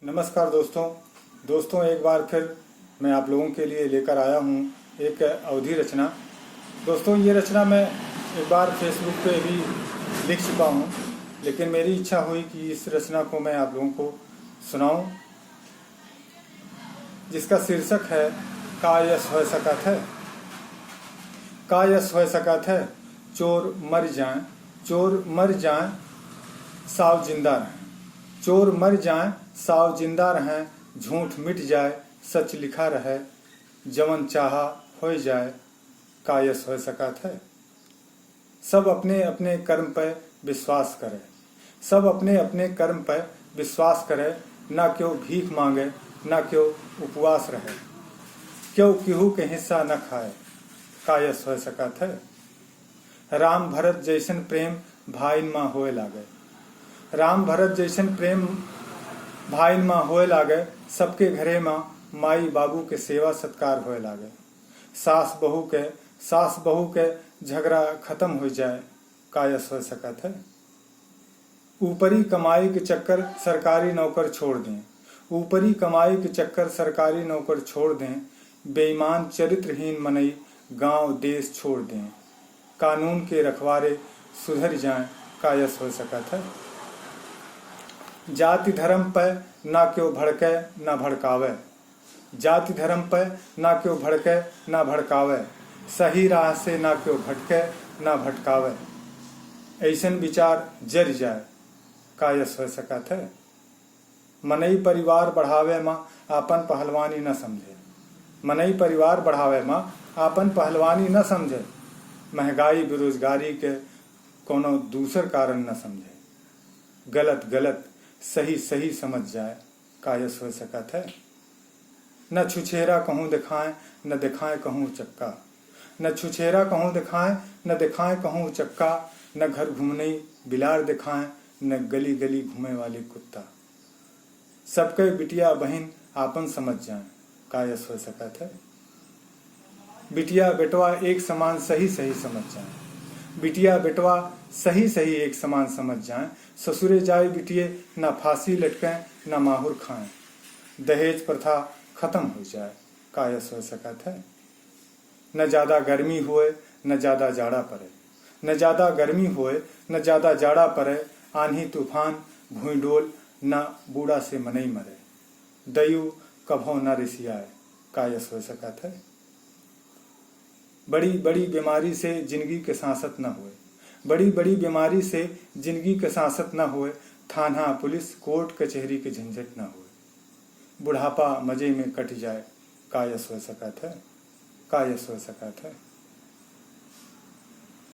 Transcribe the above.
नमस्कार दोस्तों एक बार फिर मैं आप लोगों के लिए लेकर आया हूँ एक अवधि रचना। दोस्तों ये रचना मैं एक बार फेसबुक पे भी लिख चुका हूँ, लेकिन मेरी इच्छा हुई कि इस रचना को मैं आप लोगों को सुनाऊं, जिसका शीर्षक है का यस हो सकत है। का यस हो सकत है, चोर मर जाएं साव जिंदा रहें। चोर मर जाएं साव जिंदा रहें, झूठ मिट जाए सच लिखा रहे, जवन चाहा हो जाए का यस हो सकत है। सब अपने अपने कर्म पर विश्वास करे, सब अपने अपने कर्म पर विश्वास करे, ना क्यों भीख मांगे ना क्यों उपवास रहे, क्यों केहू के हिस्सा न खाए का यस हो सकत है। राम भरत जैसन प्रेम भाईन माँ होए लागे, राम भरत जैसन प्रेम भाईन माँ होए लागे, सबके घरे माँ माई बाबू के सेवा सत्कार होए लागे। सास बहू के झगड़ा खत्म हो जाए का यस हो सकत है। ऊपरी कमाई के चक्कर सरकारी नौकर छोड़ दें, ऊपरी कमाई के चक्कर सरकारी नौकर छोड़ दें, बेईमान चरित्रहीन मनई गांव देश छोड़ दें, कानून के रखवारे सुधर जाएं का यस हो सकत है। जाति धर्म पर ना क्यों भड़के ना भड़कावे, जाति धर्म पर ना क्यों भड़के ना भड़कावे, सही राह से ना क्यों भटके ना भटकावे, ऐसन विचार जर जाए का यस हो सकत है। मनई परिवार बढ़ावे माँ आपन पहलवानी न समझे, मनई परिवार बढ़ावे माँ आपन पहलवानी न समझे, महंगाई बेरोजगारी के कोनो दूसर कारण न समझे, गलत गलत सही सही समझ जाए का यस हो सकत है। न छुछेरा कहूँ दिखाएं न दिखाएं कहूँ चक्का, न छुछेरा कहूँ दिखाएं न दिखाएं कहूँ चक्का, न घर घूमने बिलार दिखाएं न गली गली घूमे वाले कुत्ता, सबके बिटिया बहन आपन समझ जाएं का यस हो सकत है। बिटिया बेटवा एक समान सही सही समझ जाएं, बिटिया बेटवा सही सही एक समान समझ जाएं, ससुरे जाए बिटिये ना फांसी लटकें ना माहुर खाएं, दहेज प्रथा खत्म हो जाए का यस हो सकत है। न ज्यादा गर्मी होए न ज्यादा जाड़ा पड़े, न ज्यादा गर्मी होए न ज्यादा जाड़ा पड़े, आंधी तूफान भूई डोल न बूढ़ा से मनई मरे, दयु कभो न रिसियाए का यस हो सकत है। बड़ी बड़ी बीमारी से जिंदगी के सांसत न हुए, बड़ी बड़ी बीमारी से जिंदगी के सांसत न हुए, थाना पुलिस कोर्ट कचहरी के झंझट न हुए, बुढ़ापा मजे में कट जाए का यस हो सकत है, का यस हो सकत है।